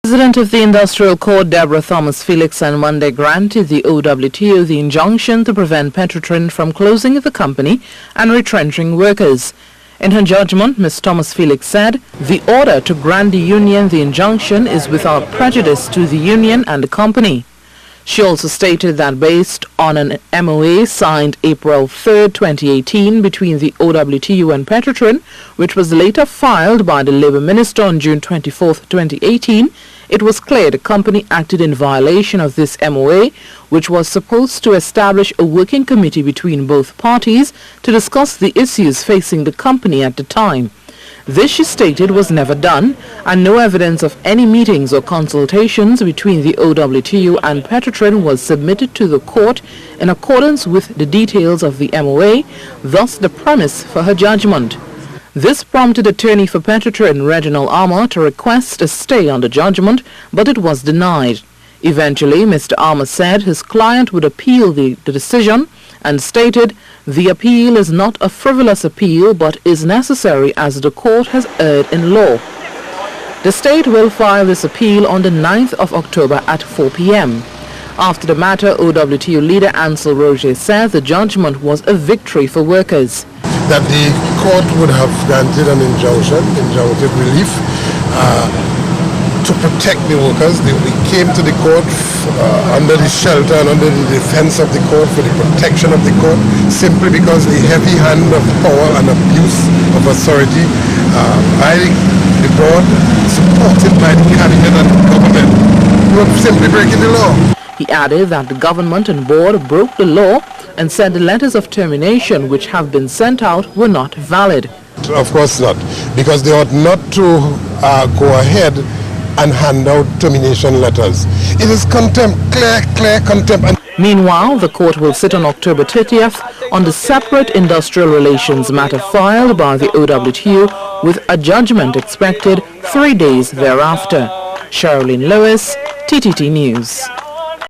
President of the Industrial Court, Deborah Thomas Felix, on Monday granted the OWTU the injunction to prevent Petrotrin from closing the company and retrenching workers. In her judgment, Ms. Thomas Felix said the order to grant the union the injunction is without prejudice to the union and the company. She also stated that based on an MOA signed April 3, 2018 between the OWTU and Petrotrin, which was later filed by the Labour Minister on June 24, 2018, it was clear the company acted in violation of this MOA, which was supposed to establish a working committee between both parties to discuss the issues facing the company at the time. This, she stated, was never done, and no evidence of any meetings or consultations between the OWTU and Petrotrin was submitted to the court in accordance with the details of the MOA, thus the premise for her judgment. This prompted attorney for Petrotrin, Reginald Armour, to request a stay on the judgment, but it was denied. Eventually, Mr. Armour said his client would appeal the decision and stated the appeal is not a frivolous appeal but is necessary as the court has erred in law. The state will file this appeal on the 9th of October at 4 p.m. After the matter, OWTU leader Ansel Roger said the judgment was a victory for workers. That the court would have granted an injunctive relief to protect the workers. We came to the court under the shelter and under the defense of the court, for the protection of the court, simply because the heavy hand of power and abuse of authority by the board, supported by the cabinet and the government, were simply breaking the law. He added that the government and board broke the law and said the letters of termination which have been sent out were not valid. Of course not, because they ought not to go ahead and hand out termination letters. It is contempt, clear contempt. Meanwhile, the court will sit on October 30th on the separate industrial relations matter filed by the OWTU, with a judgment expected 3 days thereafter. Sherilyn Lewis, TTT News.